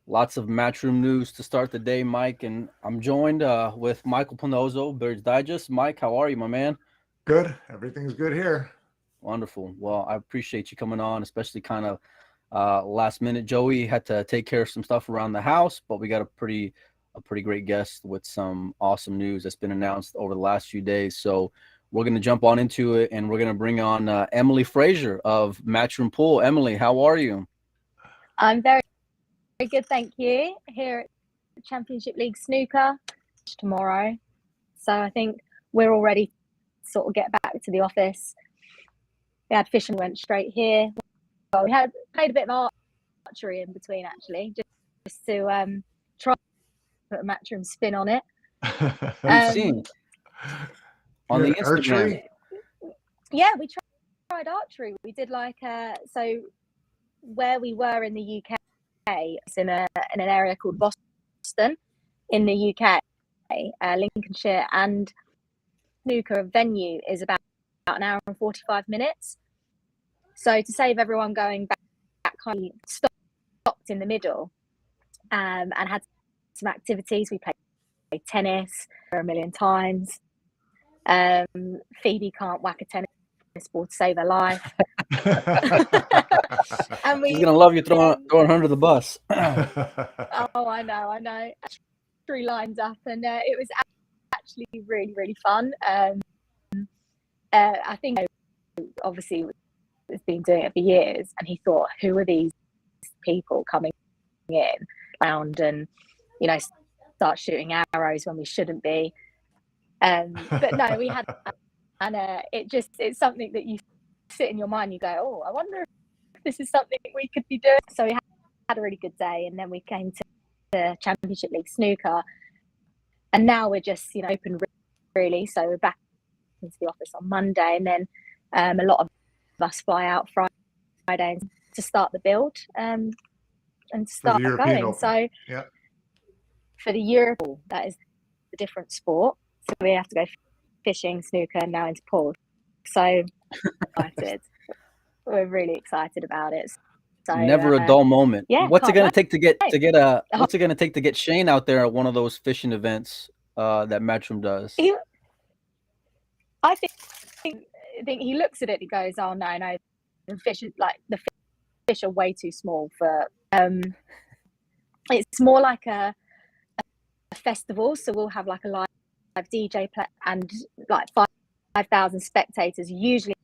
Lots of Matchroom news to start the day, Mike, and I'm joined with Michael Panozzo, Birds Digest. Mike, how are you, my man? Good. Everything's good here. Wonderful. Well, I appreciate you coming on, especially kind of last minute. Joey had to take care of some stuff around the house, but we got a pretty great guest with some awesome news that's been announced over the last few days. So we're gonna jump on into it, and we're gonna bring on Emily Frazer of Matchroom Pool. Emily, how are you? I'm very good, thank you. Here at Championship League Snooker tomorrow. So I think we're all ready to sort of get back to the office. We had fishing, went straight here. Well, we had played a bit of archery in between, actually, just to try to put a Matchroom spin on it. We've seen on the Instagram. Archery? Yeah, we tried archery. We did so where we were in the UK, it's in an area called Boston in the UK, Lincolnshire, and snooker venue is about an hour and 45 minutes. So to save everyone going back home, stopped in the middle and had some activities. We played tennis for a million times. Phoebe can't whack a tennis ball to save her life. And She's gonna love you throwing her under the bus. Oh, I know. 3 lines up, and it was actually really, really fun. I think obviously has been doing it for years, and he thought, who are these people coming in around and start shooting arrows when we shouldn't be. But no, we had, and it's something that you sit in your mind, you go, oh, I wonder if this is something we could be doing. So we had a really good day, and then we came to the Championship League Snooker, and now we're just open really. So we're back into the office on Monday, and then a lot of us fly out Friday to start the build and start going. Open. So yeah. For the Europe, that is a different sport. So we have to go fishing, snooker, and now into pool. So excited. We're really excited about it. So, never a dull moment. Yeah, what's it gonna take to get what's it gonna take to get Shane out there at one of those fishing events that Matchroom does? I think he looks at it, he goes, oh no, the fish are way too small for it's more like a festival. So we'll have like a live DJ play and like 5,000 spectators usually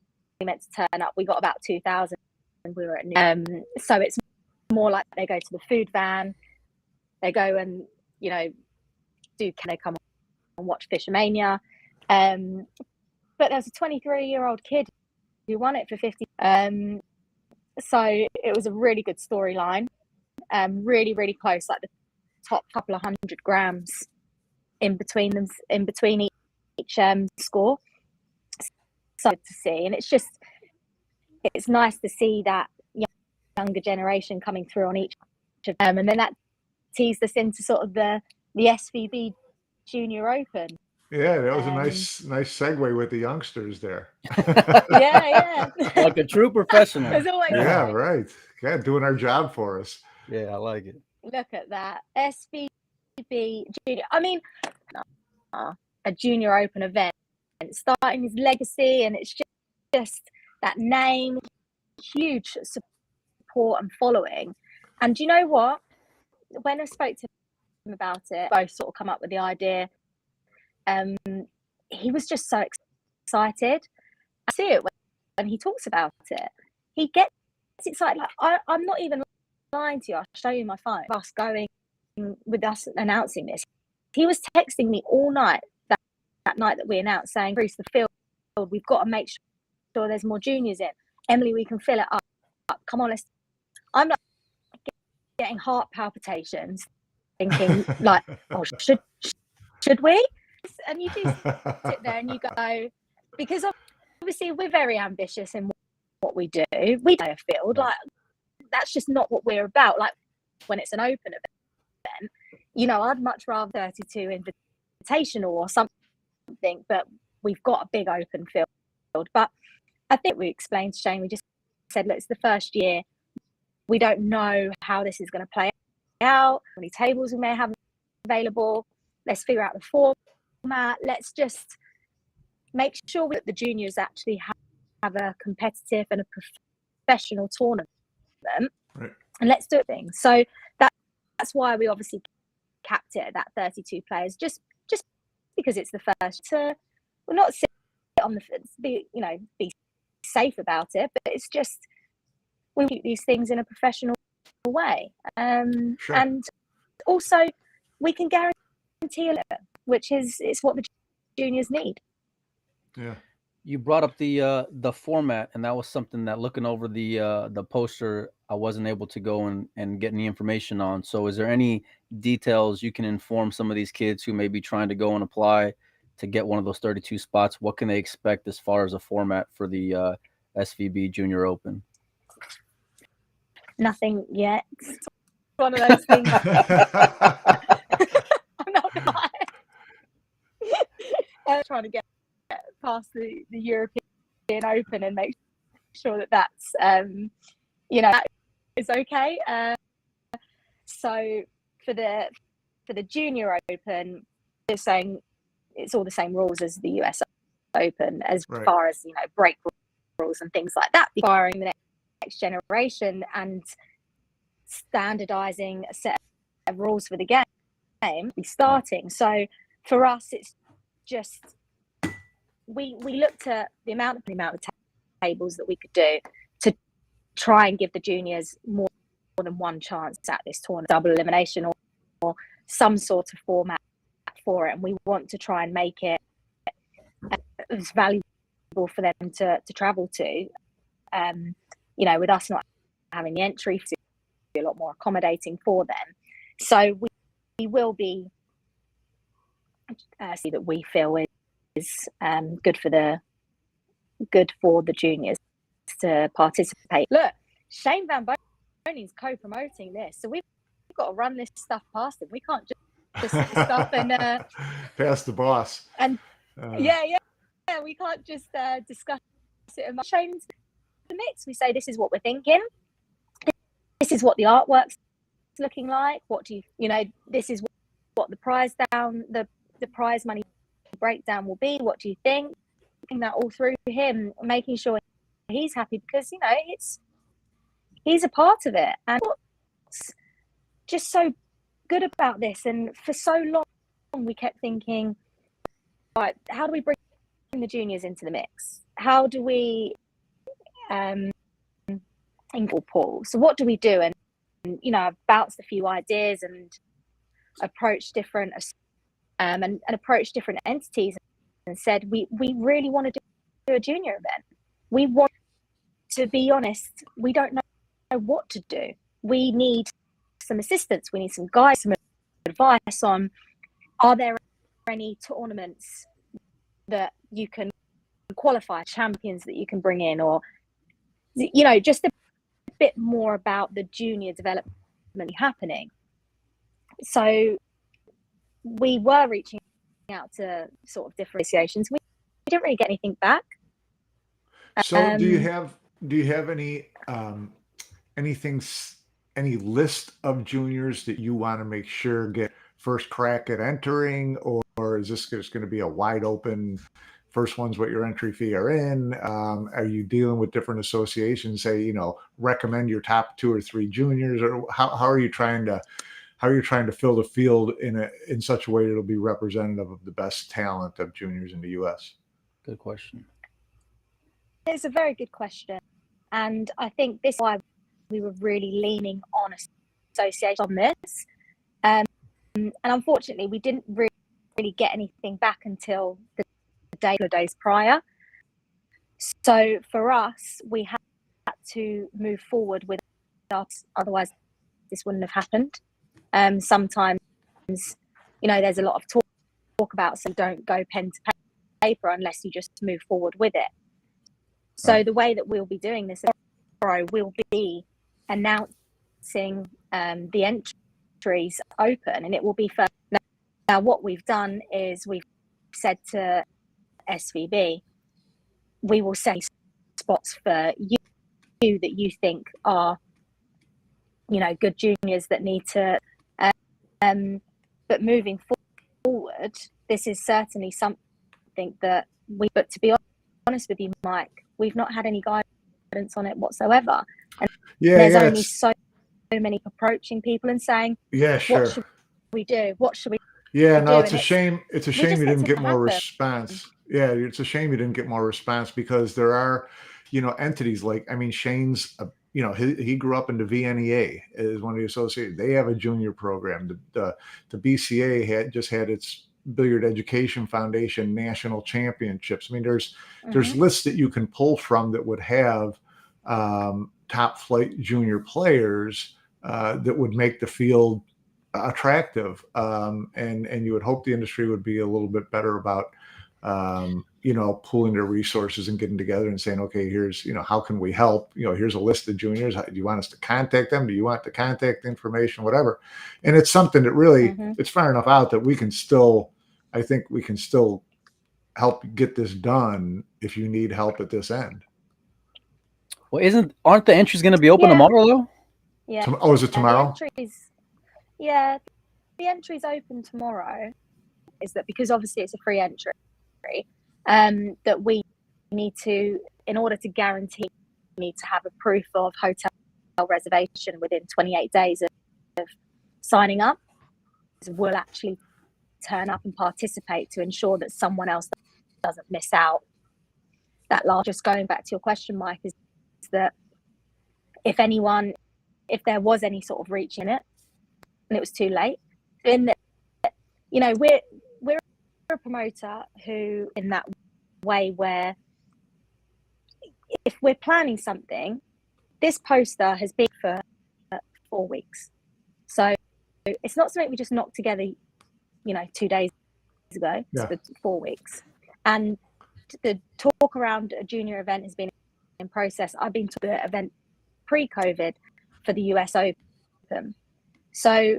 meant to turn up. We got about 2,000 and we were at noon. So it's more like they go to the food van, they go and can they come and watch Fishermania. But there's a 23-year-old kid who won it for 50. So it was a really good storyline. Really, really close, like the top couple of 100 grams in between them, in between each score. So to see, and it's nice to see that younger generation coming through on each of them, and then that teased us into sort of the SVB Junior Open. Yeah, that was a nice segue with the youngsters there. Yeah. Like a true professional. Yeah, right. Yeah, doing our job for us. Yeah, I like it. Look at that. SVB Junior. I mean, a Junior Open event, starting his legacy, and it's just that name, huge support and following. And do you know what? When I spoke to him about it, both sort of come up with the idea. He was just so excited. I see it when he talks about it. He gets excited. Like I'm not even lying to you. I'll show you my phone. Us going with us announcing this. He was texting me all night that night that we announced, saying, "Bruce, the field. We've got to make sure there's more juniors in. Emily, we can fill it up. Come on, let's." I'm like getting heart palpitations, thinking like, "Oh, should we?" And you do sit there and you go, because obviously we're very ambitious in what we do. We don't field, like that's just not what we're about. Like when it's an open event, I'd much rather 32 invitational or something, but we've got a big open field. But I think we explained to Shane, we just said, look, it's the first year. We don't know how this is going to play out, how many tables we may have available. Let's figure out the format. Let's just make sure that the juniors actually have a competitive and a professional tournament. Right. And let's do things. So that's why we obviously capped it at that 32 players, just because it's the first to, well, not sit on the, be safe about it, but it's just, we do these things in a professional way. Sure. And also we can guarantee a little, which is what the juniors need. Yeah. You brought up the format, and that was something that, looking over the poster, I wasn't able to go and get any information on. So is there any details you can inform some of these kids who may be trying to go and apply to get one of those 32 spots? What can they expect as far as a format for the SVB Junior Open? Nothing yet. It's one of those things. I'm not lying. I'm trying to get past the European Open and make sure that's that is okay. So for the Junior Open, they're saying it's all the same rules as the US Open, as Right. far as break rules and things like that, requiring the next generation and standardizing a set of rules for the game be starting. So for us, it's just we looked at the amount of tables that we could do to try and give the juniors more than one chance at this tournament, double elimination or some sort of format for it. And we want to try and make it as valuable for them to travel to. With us not having the entry, to be a lot more accommodating for them. So we will be see that we feel is good for the juniors to participate. Look, Shane Van Boning's co-promoting this, so we've got to run this stuff past him. We can't just stuff and pass the boss. And we can't just discuss it. Shane's the mix. We say this is what we're thinking. This is what the artwork's looking like. What do this is what the prize the prize money breakdown will be. What do you think? Putting that all through him, making sure he's happy, because he's a part of it. And what's just so good about this, and for so long we kept thinking, right, how do we bring the juniors into the mix? How do we Paul? So what do we do? And I've bounced a few ideas and approached different and approached different entities and said, we really want to do a junior event. We want, to be honest, we don't know what to do. We need some assistance. We need some guys, some advice on, are there any tournaments that you can qualify, champions that you can bring in, or just a bit more about the junior development happening. So we were reaching out to sort of different associations. We didn't really get anything back. So do you have any any list of juniors that you want to make sure get first crack at entering, or is this just going to be a wide open first ones what your entry fee are in? Are you dealing with different associations, say, recommend your top 2 or 3 juniors, or how are you trying to fill the field in such a way that it'll be representative of the best talent of juniors in the US? Good question. It's a very good question. And I think this is why we were really leaning on association on this. And unfortunately, we didn't really get anything back until the days prior. So for us, we had to move forward with us, otherwise this wouldn't have happened. Sometimes, there's a lot of talk about, so don't go pen to paper unless you just move forward with it. So the way that we'll be doing this tomorrow, we'll be announcing the entries open, and it will be first. Now, what we've done is we've said to SVB, we will send spots for you that you think are, good juniors that need to. But moving forward, this is certainly something that but to be honest with you, Mike, we've not had any guidance on it whatsoever. And there's only so many approaching people and saying, sure. What should we do? What should we Yeah, do? no, it's a shame. It's a shame you didn't get more happen. response. Yeah, it's a shame you didn't get more response, because there are, entities like, Shane's, he grew up in the VNEA as one of the associated. They have a junior program. The BCA just had its Billiard Education Foundation national championships. there's lists that you can pull from that would have top flight junior players that would make the field attractive, and you would hope the industry would be a little bit better about pooling their resources and getting together and saying, okay, here's how can we help, here's a list of juniors. Do you want us to contact them? Do you want the contact information, whatever? And it's something that really it's far enough out that I think we can still help get this done if you need help at this end. Well, aren't the entries going to be open tomorrow though? Yeah. Oh, is it tomorrow? The entries open tomorrow. Is that because obviously it's a free entry, that we need to, in order to guarantee, we need to have a proof of hotel reservation within 28 days of signing up. We'll actually turn up and participate to ensure that someone else doesn't miss out. That just going back to your question, Mike, is that if there was any sort of reach in it and it was too late, then we're a promoter who, in that way, where if we're planning something, this poster has been for 4 weeks, so it's not something we just knocked together 2 days ago. It's for 4 weeks, and the talk around a junior event has been in process. I've been to the event pre-COVID for the US Open, so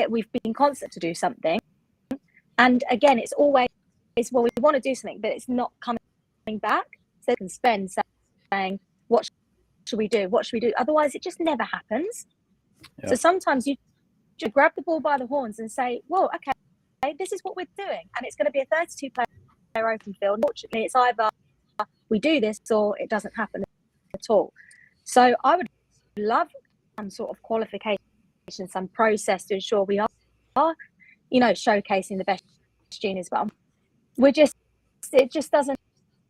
we've been constant to do something. And again, it's always, well, we want to do something, but it's not coming back. So they can spend saying, what should we do? What should we do? Otherwise, it just never happens. Yeah. So sometimes you just grab the ball by the horns and say, well, okay, this is what we're doing. And it's going to be a 32-player open field. Unfortunately, it's either we do this or it doesn't happen at all. So I would love some sort of qualification, some process to ensure we are showcasing the best juniors, but it just doesn't,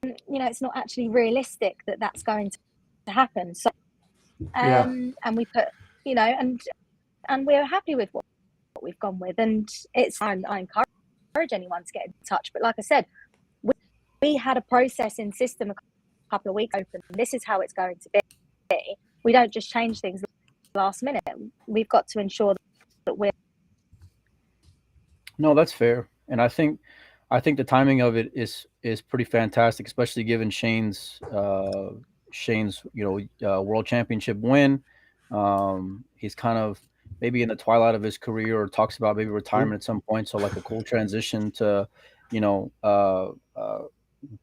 it's not actually realistic that that's going to happen. So, and we put, and we're happy with what we've gone with, and I encourage anyone to get in touch. But like I said, we had a process in system a couple of weeks open. This is how it's going to be. We don't just change things last minute. We've got to ensure that we're. No, that's fair, and I think the timing of it is pretty fantastic, especially given Shane's world championship win. He's kind of maybe in the twilight of his career, or talks about maybe retirement at some point. So like a cool transition to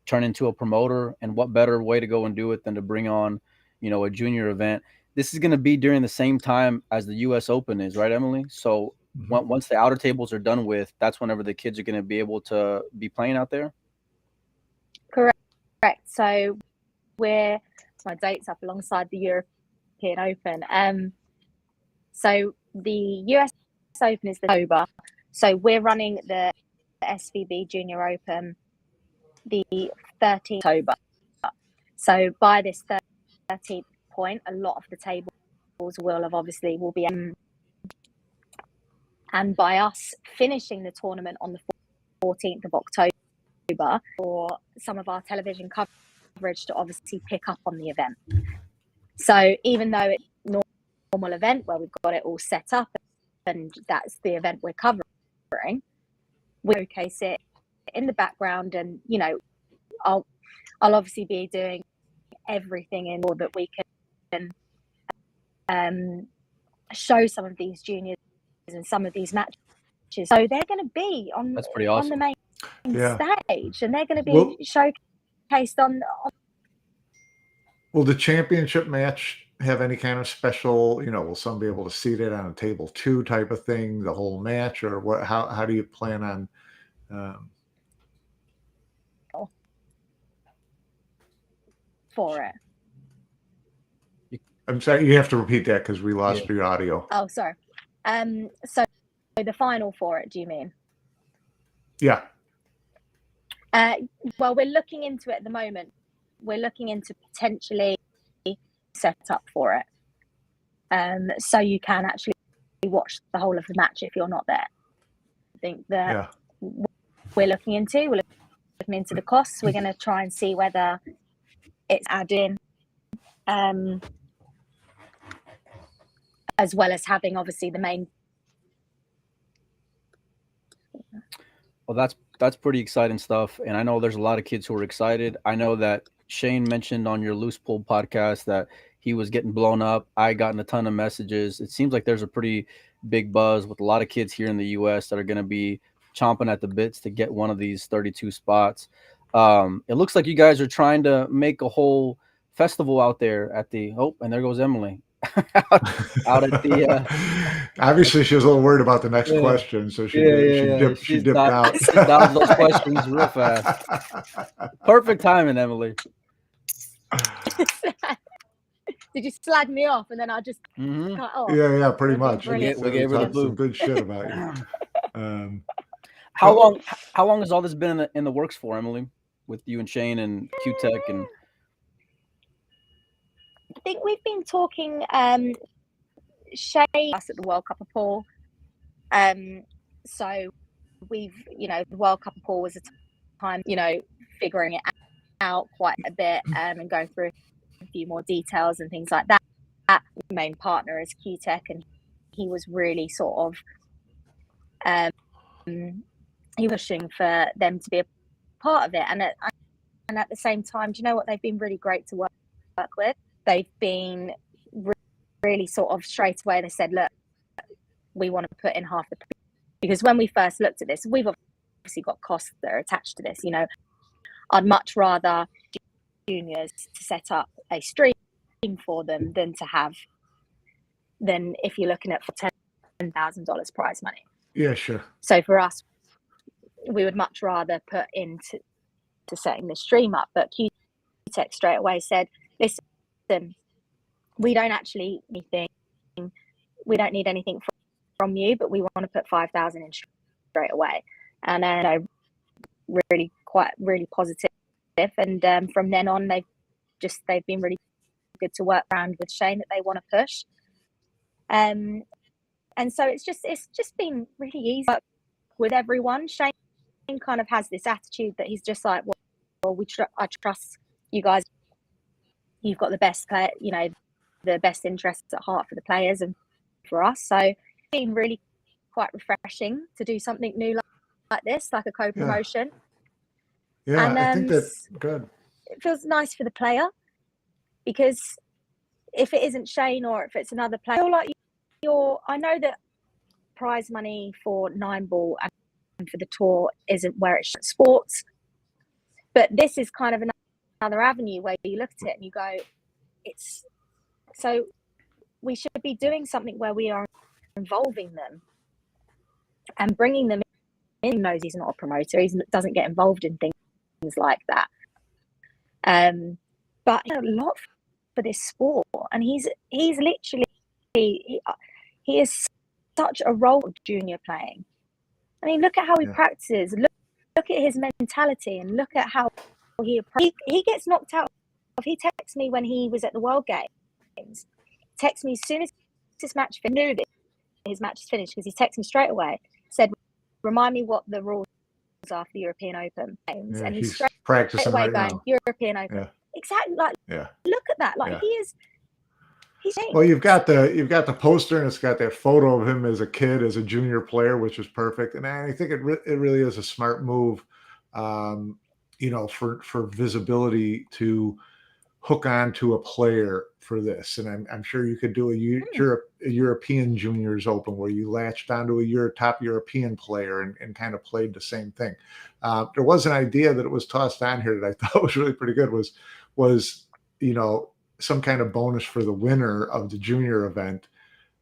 turn into a promoter, and what better way to go and do it than to bring on a junior event. This is going to be during the same time as the US Open is, right, Emily? So once the outer tables are done with, that's whenever the kids are going to be able to be playing out there? Correct. So my date's up alongside the European Open. So the US Open is October. So we're running the SVB Junior Open the 13th October. So by this 13th point, a lot of the tables will be and by us finishing the tournament on the 14th of October, for some of our television coverage to obviously pick up on the event. So even though it's a normal event where we've got it all set up and that's the event we're covering, we showcase it in the background, and I'll obviously be doing everything in order that we can show some of these juniors and some of these matches. So they're going to be on the main stage, and they're going to be showcased on. Will the championship match have any kind of special, will some be able to seat it on a table 2 type of thing, the whole match, or what? How do you plan on? For it. I'm sorry, you have to repeat that because we lost your audio. Oh, sorry. So the final for it, do you mean? Yeah. Well, we're looking into it at the moment. We're looking into potentially set up for it. So you can actually watch the whole of the match if you're not there. I think that we're looking into the costs. We're going to try and see whether it's added in, as well as having obviously the main. Well, that's pretty exciting stuff, and I know there's a lot of kids who are excited. I know that Shane mentioned on your Loose Pull podcast that he was getting blown up. I gotten a ton of messages. It seems like there's a pretty big buzz with a lot of kids here in the U.S. that are going to be chomping at the bits to get one of these 32 spots. It looks like you guys are trying to make a whole festival out there at the and there goes Emily out at the obviously she was a little worried about the next question, so she dipped out. She dodged those questions real fast. Perfect timing, Emily. Did you slag me off and then I just cut off? Yeah, pretty much. We gave her the boot. Some good shit about you. How long has all this been in the works for, Emily, with you and Shane and Q-Tech? And I think we've been talking Shane us at the World Cup of Pool. So we've, the World Cup of Pool was a time, figuring it out quite a bit and going through a few more details and things like that. The main partner is Q-Tech, and he was really sort of he was pushing for them to be a part of it. And at the same time, do you know what? They've been really great to work with. They've been really sort of straight away. They said, look, we want to put in half the, because when we first looked at this, we've obviously got costs that are attached to this. I'd much rather juniors to set up a stream for them than if you're looking at for $10,000 prize money. Yeah, sure. So for us, we would much rather put into setting the stream up. But Q-Tech straight away said, listen, we don't actually we don't need anything from you, but we want to put 5,000 in straight away. And then really positive. And from then on, they've been really good to work around with Shane that they want to push. And so it's just been really easy with everyone. Shane kind of has this attitude that he's just like, well, I trust you guys. You've got the best player, the best interests at heart for the players and for us. So it's been really quite refreshing to do something new like this, like a co-promotion. Yeah, and, I think that's good. It feels nice for the player, because if it isn't Shane or if it's another player, I feel like I know that prize money for 9-ball and for the tour isn't where it's sports, but this is kind of another avenue where you look at it and you go, so we should be doing something where we are involving them and bringing them in. He knows he's not a promoter, he doesn't get involved in things like that, but a lot for this sport, and he's literally he is such a role of junior playing. I mean, look at how he practices, look at his mentality, and look at how he gets knocked out. He texted me when he was at the World Games, texted me as soon as this match finished, knew that his match is finished, because he texted me straight away, said, remind me what the rules are for the European Open Games. Yeah, and he's straight practicing away right going, now. European Open. Yeah. Exactly. Like, look at that. Like, he's well, you've got the poster, and it's got that photo of him as a kid, as a junior player, which is perfect. And I think it really is a smart move, for visibility, to hook on to a player for this. And I'm sure you could do a European Juniors Open where you latched onto a top European player and kind of played the same thing. There was an idea that it was tossed on here that I thought was really pretty good, was some kind of bonus for the winner of the junior event.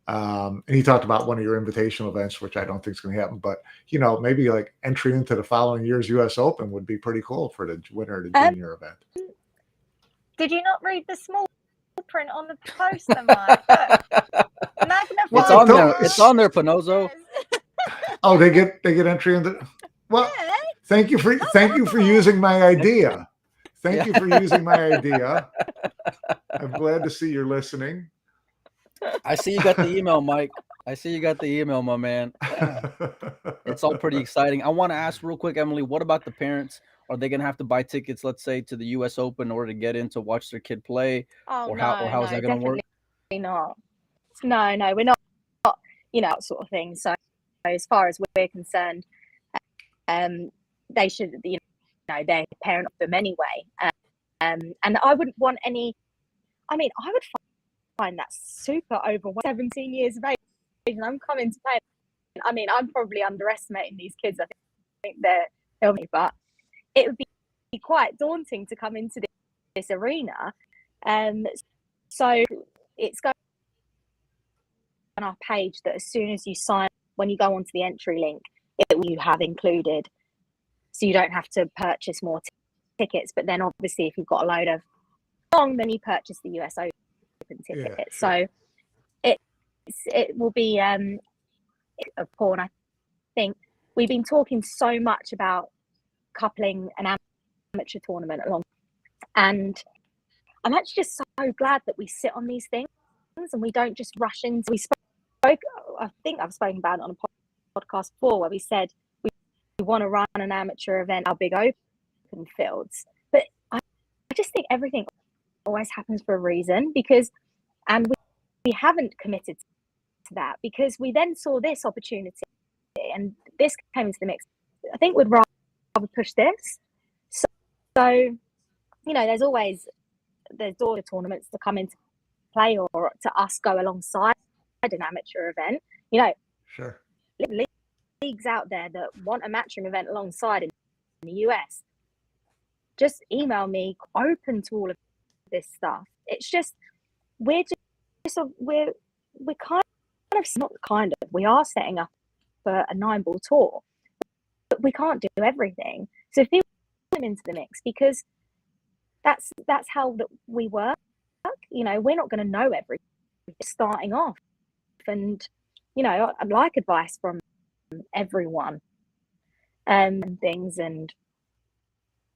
And he talked about one of your invitational events, which I don't think is going to happen, but maybe like entry into the following year's US Open would be pretty cool for the winner of the junior event. Did you not read the small print on the poster, Mike? It's on there. It's on there, Panozzo. Oh, they get entry into. Well, Yeah. thank you for using my idea. Thank you for using my idea. I'm glad to see you're listening. I see you got the email, Mike. I see you got the email, my man. Yeah. It's all pretty exciting. I want to ask real quick, Emily, what about the parents? Are they going to have to buy tickets, let's say, to the US Open in order to get in to watch their kid play? Oh, how is that going to work? Not. No, we're not, that sort of thing. So as far as we're concerned, they should, they're parent of them anyway. And I wouldn't want any, I would find that super overwhelming. 17 years of age, and I'm coming to play. I'm probably underestimating these kids. I think they're me, but it would be quite daunting to come into this arena. So it's going on our page that as soon as you sign, when you go onto the entry link, it will you have included, so you don't have to purchase more tickets. But then obviously, if you've got a load of long, then you purchase the US Open ticket. Yeah, sure. So it will be a porn. I think we've been talking so much about coupling an amateur tournament along, and I'm actually just so glad that we sit on these things and we don't just rush into. We spoke. I think I've spoken about it on a podcast before, where we said we want to run an amateur event, our big open fields, but I just think everything always happens for a reason, and we haven't committed to that because we then saw this opportunity and this came into the mix. I think we'd rather push this. So there's daughter tournaments to come into play, or to us go alongside an amateur event. Sure. Leagues out there that want a Matchroom event alongside in the US. Just email me, open to all of this stuff. It's just we're we are setting up for a 9-ball tour, but we can't do everything. So if people come into the mix, because that's how we work. We're not going to know everything starting off, and I'd like advice from everyone, and things, and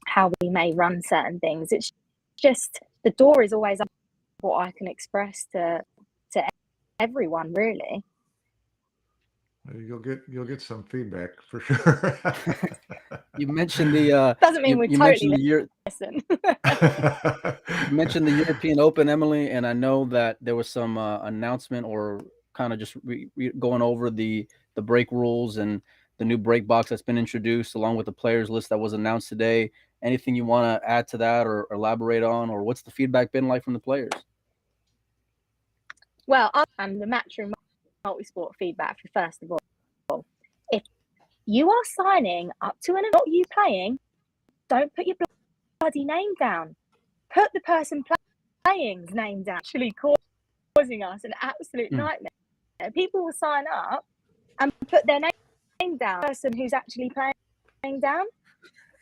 how we may run certain things. It's just the door is always up what I can express to everyone, really. You'll get some feedback for sure. You mentioned the doesn't mean we totally listen. You mentioned the European Open, Emily, and I know that there was some announcement or kind of just going over the break rules and the new break box that's been introduced, along with the players list that was announced today. Anything you want to add to that or elaborate on, or what's the feedback been like from the players? Well, and the Matchroom multi-sport feedback, first of all, if you are signing up to an event, not you playing, don't put your bloody name down. Put the person playing's name down. Actually causing us an absolute nightmare. People will sign up and put their name down. The person who's actually playing down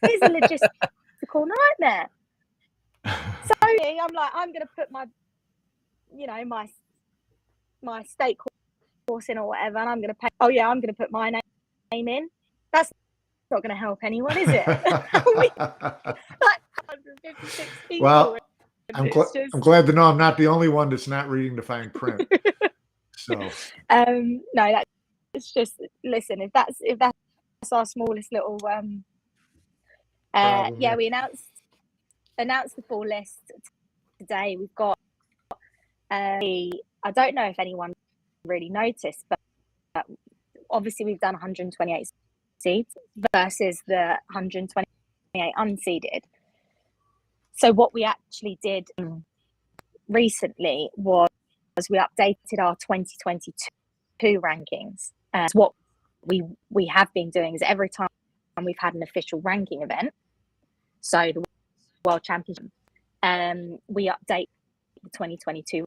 is a logistical nightmare. So I'm like, I'm going to put my state course in or whatever, and I'm going to pay. Oh yeah, I'm going to put my name in. That's not going to help anyone, is it? Like 156 people. Well, I'm glad to know I'm not the only one that's not reading the fine print. So no, it's just, listen, if that's our smallest little yeah, we announced the full list today. We've got I don't know if anyone really noticed, but obviously we've done 128 seeds versus the 128 unseeded. So what we actually did recently was we updated our 2022 rankings. What we have been doing is every time we've had an official ranking event, so the World Championship, we update the 2022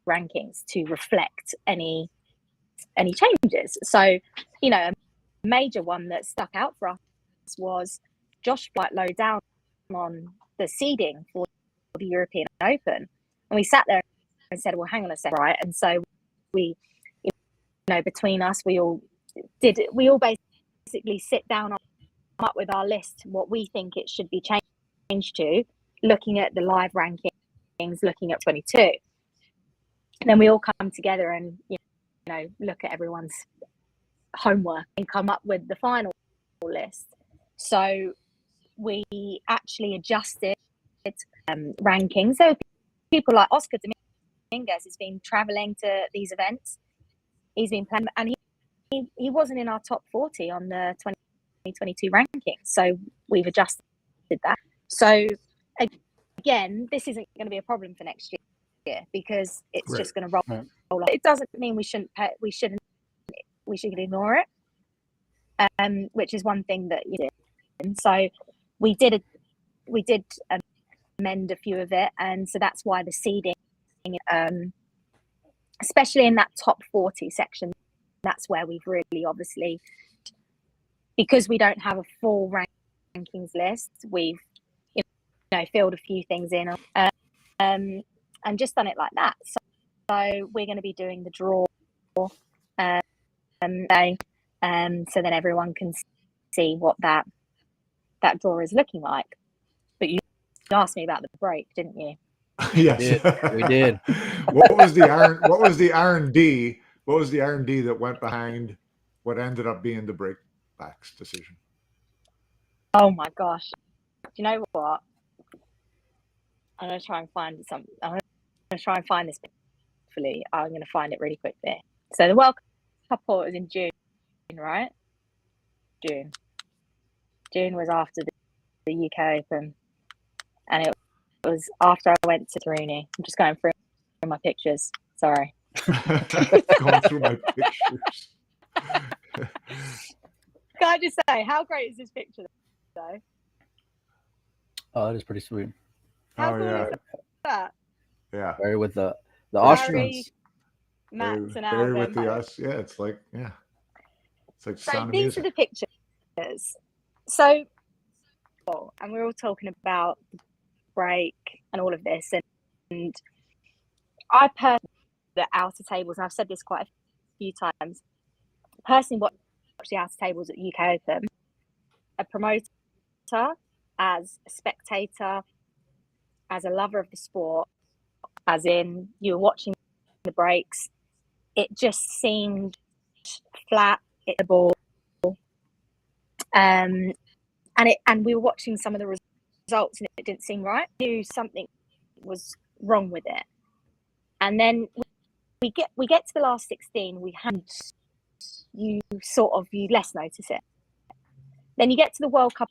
rankings to reflect any changes. So, you know, a major one that stuck out for us was Josh quite low down on the seeding for the European Open. And we sat there and said, well, hang on a second, right? And so we, you know, between us, we all basically sit down up with our list, what we think it should be changed to, looking at the live rankings, looking at 22. And then we all come together and, you know, look at everyone's homework and come up with the final list. So we actually adjusted rankings. So people like Oscar Dominguez has been traveling to these events. He's been playing, and he wasn't in our top 40 on the 2022 rankings. So we've adjusted that. So again, this isn't going to be a problem for next year because it's just going to roll. It doesn't mean we should ignore it, which is one thing that you did. And so we did amend a few of it, and so that's why the seeding, especially in that top 40 section, that's where we've really obviously, because we don't have a full rankings list, we've filled a few things in and just done it like that. So we're going to be doing the draw so then everyone can see what that draw is looking like. But you asked me about the break, didn't you? Yes, we did. What was the R&D? What was the R&D that went behind what ended up being the Breakbox decision? Oh my gosh! Do you know what? I'm gonna try and find something. I'm gonna try and find this. Hopefully, I'm gonna find it really quickly. So the World Cup was in June, right? June was after the UK Open, and it was after I went to Rooney. I'm just going through my pictures. Sorry. Going through my pictures. Can I just say, how great is this picture, though? Oh, that is pretty sweet. How cool is that? Yeah. Barry with the Austrians. Max and Barry Alvin. with the us. Yeah, it's like So these are the pictures. So, and we're all talking about the break and all of this, and I personally, the outer tables, and I've said this quite a few times, personally watch the outer tables at UK Open, a promoter, as a spectator, as a lover of the sport, as in you were watching the breaks, it just seemed flat, hit the ball, and we were watching some of the results and it didn't seem right. I knew something was wrong with it, and then we get to the last 16. You less notice it. Then you get to the World Cup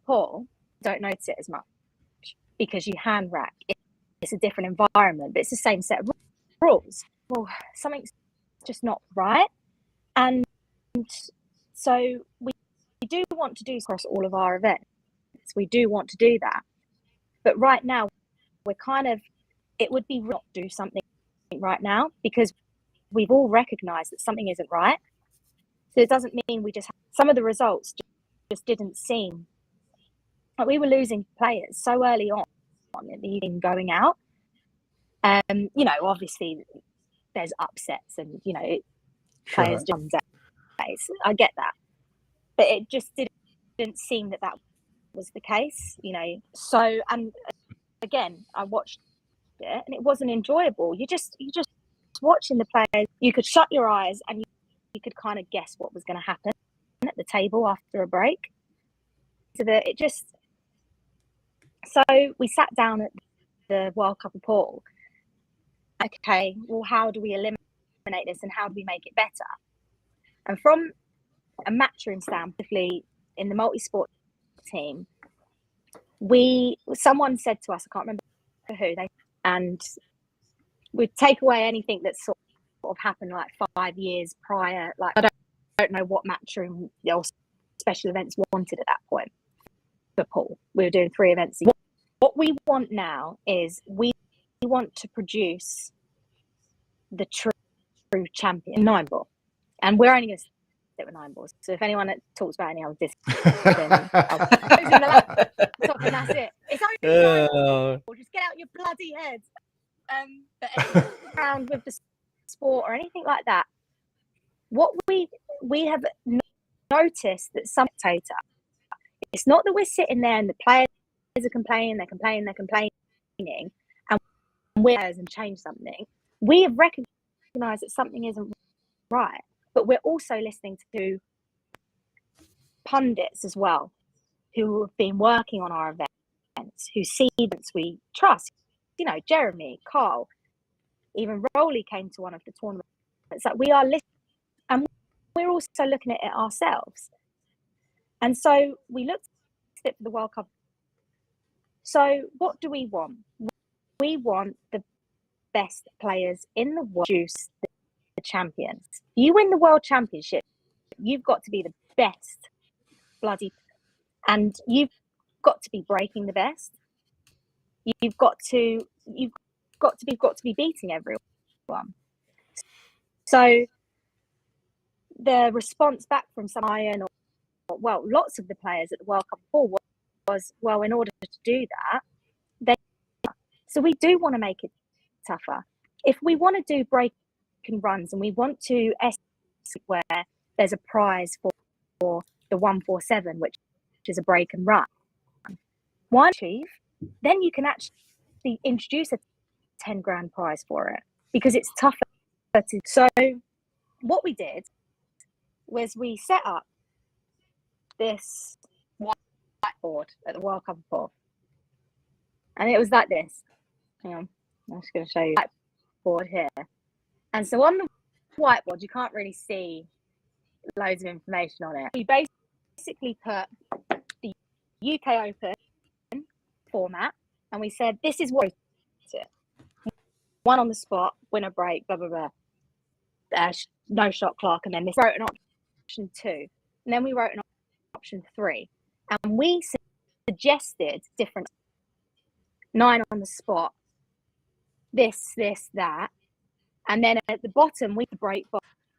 pool, don't notice it as much because you hand rack. It's a different environment, but it's the same set of rules. Well, something's just not right, and so we do want to do across all of our events. We do want to do that, but right now we're it would be not do something right now because we've all recognized that something isn't right. So it doesn't mean we just some of the results just didn't seem like we were losing players so early on in the evening going out. Obviously there's upsets and players on days. I get that, but it just didn't seem that was the case. So, and again, I watched it and it wasn't enjoyable. You just watching the players, you could shut your eyes and you could kind of guess what was going to happen at the table after a break. So we sat down at the World Cup of Pool. Okay, well, how do we eliminate this and how do we make it better? And from a Matchroom standpoint, in the multi-sport team, someone said to us, I can't remember who, and we'd take away anything that's sort of happened like 5 years prior. Like I don't know what Matchroom or special events wanted at that point for Paul. We were doing 3 events. What we want now is we want to produce the true champion 9 ball, and we're only going to stick with 9 balls. So if anyone that talks about any other discipline, I'll close in the laptop and that's it. It's only 9 balls. Just get out your bloody head. But anyway, around with the sport or anything like that, what we have noticed that some spectator, it's not that we're sitting there and the players are complaining, they're complaining, and we're and change something. We have recognized that something isn't right, but we're also listening to pundits as well, who have been working on our events, who see events we trust. You know, Jeremy, Carl, even Rowley came to one of the tournaments. It's like we are listening, and we're also looking at it ourselves. And so we looked at it for the World Cup. So what do we want? We want the best players in the world, produce the champions. You win the World Championship, you've got to be the best bloody, and you've got to be breaking the best. You've got to be beating everyone. So the response back from some Iron, or well, lots of the players at the World Cup before was well, in order to do that, so we do want to make it tougher. If we want to do break and runs, and we want to where there's a prize for the 147, which is a break and run, why achieve? Then you can actually introduce a 10 grand prize for it, because it's tougher. So what we did was we set up this whiteboard at the World Cup before, and it was like this. Hang on, I'm just going to show you whiteboard here. And so on the whiteboard, you can't really see loads of information on it. We basically put the UK Open format, and we said this is what it. One on the spot, winner break, blah blah blah. No shot clock, and then we wrote an option 2, and then we wrote an option 3, and we suggested different 9 on the spot, this, that, and then at the bottom we the break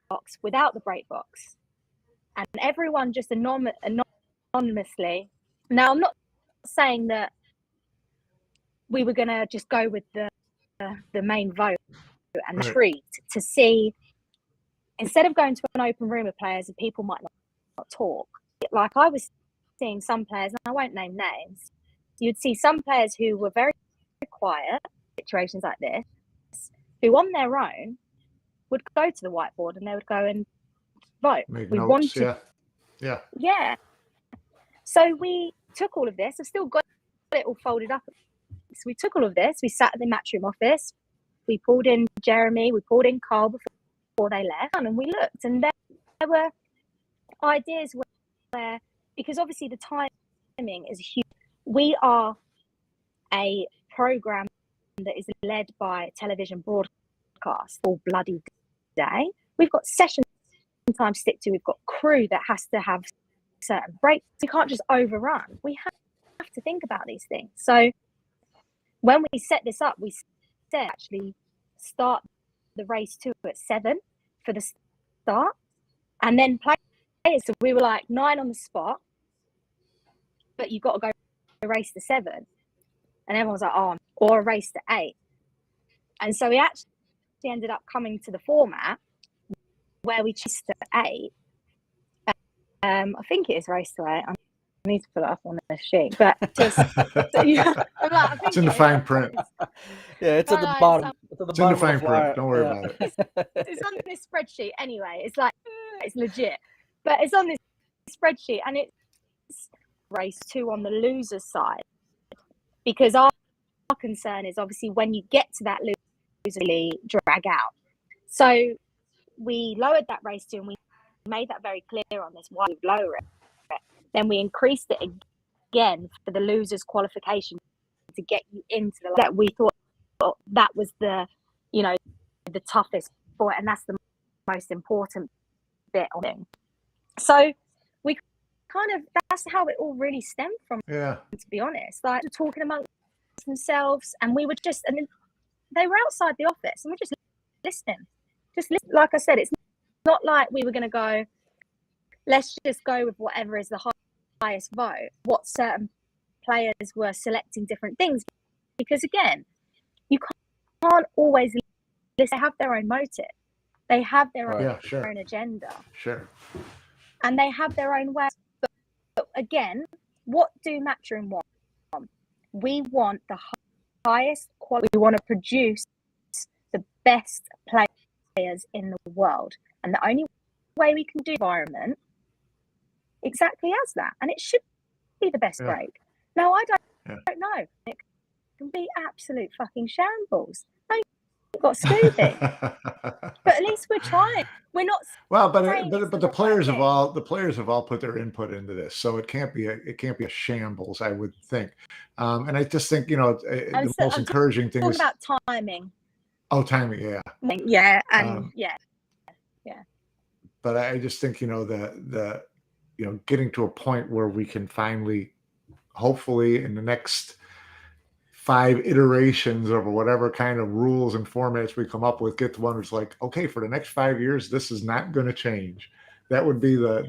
box without the break box, and everyone just anonymously. Now I'm not saying that we were going to just go with the main vote and treat to see, instead of going to an open room of players and people might not talk, like I was seeing some players, and I won't name names, you'd see some players who were very quiet, situations like this, who on their own would go to the whiteboard and they would go and vote. Make notes, yeah. So we took all of this. I've still got it all folded up. So we took all of this. We sat in the Matchroom office. We pulled in Jeremy. We pulled in Carl before they left, and we looked. And there were ideas where, because obviously the timing is huge. We are a program that is led by television broadcast all bloody day. We've got session time to stick to. We've got crew that has to have certain breaks. We can't just overrun. We have to think about these things. So when we set this up, we said actually start the race 2 at 7 for the start, and then players. So we were like 9 on the spot, but you've got to go race to 7, and everyone was like, oh, or a race to 8. And so we actually ended up coming to the format where we chose to 8. I think it is race to 8. I need to put it up on the sheet, but just, it's in the fine print. Yeah, it's at the bottom. It's in the fine print. Don't worry about it. It's on this spreadsheet anyway. It's like, it's legit, but it's on this spreadsheet, and it's race 2 on the loser's side, because our concern is obviously when you get to that loser, drag out. So we lowered that race 2, and we made that very clear on this why we lower it. Then we increased it again for the losers qualification to get you into the that we thought that was the toughest for it, and that's the most important bit of it. So we that's how it all really stemmed from. Yeah. To be honest, like talking amongst themselves, and we were just, and then they were outside the office and we're just listening. Like I said, it's not like we were going to go, let's just go with whatever is the highest vote. What certain players were selecting different things, because again, you can't always listen. They have their own motive. They have their own agenda. Sure. And they have their own way. But again, what do Matchroom want? We want the highest quality. We want to produce the best players in the world. And the only way we can do environment exactly as that. And it should be the best break. No, I don't know. It can be absolute fucking shambles. No, you've got Scooby. But at least we're trying. We're not. Well, but the players have all put their input into this, so it can't be a shambles, I would think. And I just think, the most encouraging thing is about timing. Oh, timing, yeah. Yeah, and yeah. But I just think, the getting to a point where we can finally, hopefully in the next 5 iterations of whatever kind of rules and formats we come up with, get to one that's like, okay, for the next 5 years, this is not going to change. That would be a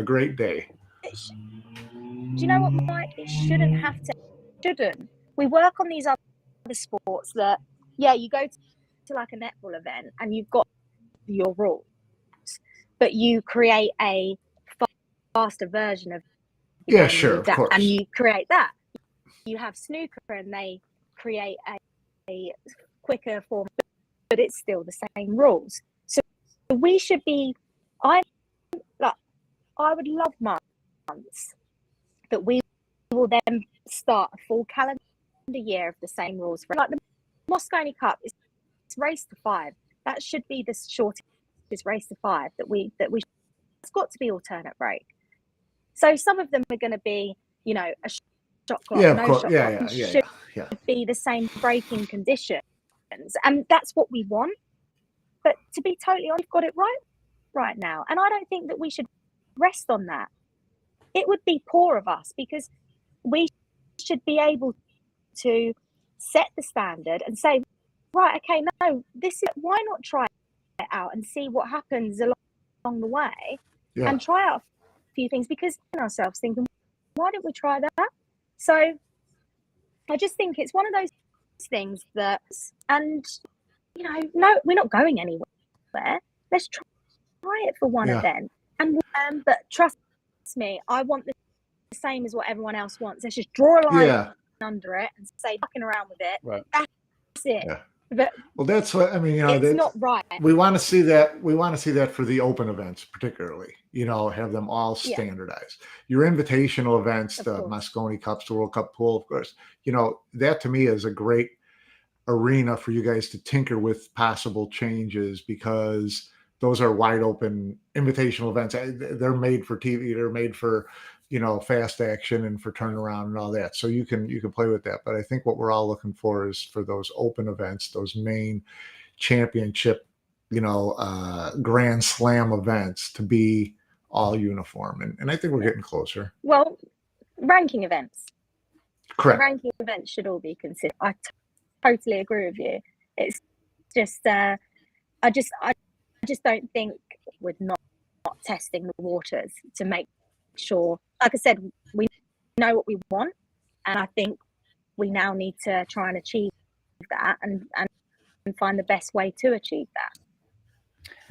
great day. Do you know what, Mike? It shouldn't have to. Shouldn't. We work on these other sports that, you go to like a netball event and you've got your rules, but you create a faster version of sure, of course, and you create that. You have snooker and they create a quicker form, but it's still the same rules. So we should be. I would love months that we will then start a full calendar year of the same rules. Like the Moscone Cup, it's race to 5. That should be the shortest race to 5 that we. It's got to be alternate break. So some of them are going to be, a shot clock, no shot clock. Should be the same breaking conditions, and that's what we want. But to be totally honest, we've got it right now, and I don't think that we should rest on that. It would be poor of us, because we should be able to set the standard and say, right, okay, no, why not try it out and see what happens along the way, and try out a few things, because ourselves thinking, why don't we try that? So I just think it's one of those things that, and no, we're not going anywhere. Let's try it for one event, and but trust me, I want the same as what everyone else wants. Let's just draw a line under it and say, fucking around with it. Right. That's it. Yeah. But well, that's what I mean. It's not right. We want to see that. We want to see that for the open events, particularly. Have them all standardized. Your invitational events, the Moscone Cups, the World Cup pool, of course. That to me is a great arena for you guys to tinker with possible changes, because those are wide open invitational events. They're made for TV. They're made for fast action and for turnaround and all that. So you can play with that. But I think what we're all looking for is for those open events, those main championship, Grand Slam events to be all uniform. And I think we're getting closer. Well, ranking events. Correct. Ranking events should all be considered. I totally agree with you. It's just, I just don't think we're not testing the waters to make sure. Like I said, we know what we want, and I think we now need to try and achieve that and find the best way to achieve that.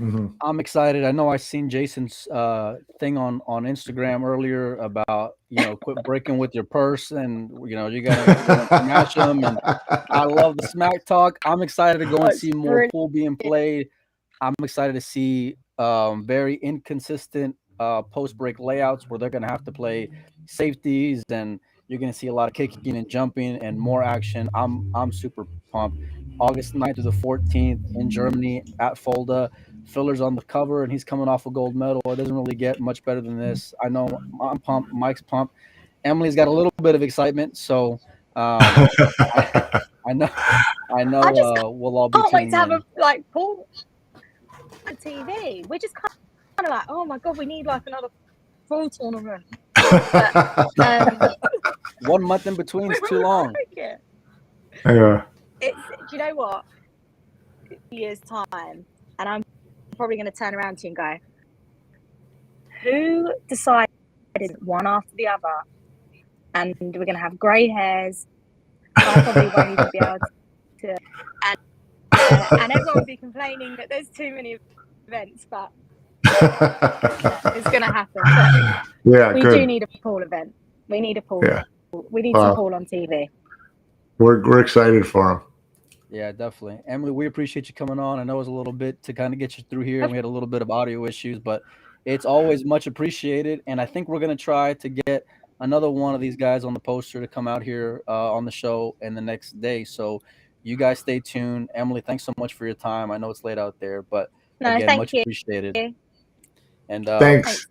Mm-hmm. I'm excited. I know I seen Jason's thing on Instagram earlier about quit breaking with your purse, and you gotta smash them. And I love the smack talk. I'm excited to go and see more pool being played. I'm excited to see very inconsistent post break layouts where they're gonna have to play safeties, and you're gonna see a lot of kicking and jumping and more action. I'm super pumped. August 9th to the 14th in Germany at Fulda. Filler's on the cover, and he's coming off a gold medal. It doesn't really get much better than this. I know I'm pumped. Mike's pumped. Emily's got a little bit of excitement, so I know we'll all be can't wait to have in. a pool on TV. We're just kind of like, oh my god, we need another pool tournament. But, 1 month in between is too long. Yeah. Do you know what? Years time, and I'm probably going to turn around to you and go, who decided one after the other? And we're going to have grey hairs. I probably won't even be able to. And everyone will be complaining that there's too many events, but it's going to happen. But Yeah, we good. do need a pool event. We need a pool. Yeah. We need some pool on TV. We're excited for him. Yeah, definitely. Emily, we appreciate you coming on. I know it was a little bit to kind of get you through here, and we had a little bit of audio issues, but it's always much appreciated. And I think we're going to try to get another one of these guys on the poster to come out here on the show in the next day. So you guys stay tuned. Emily, thanks so much for your time. I know it's late out there, but again, much appreciated. And thanks.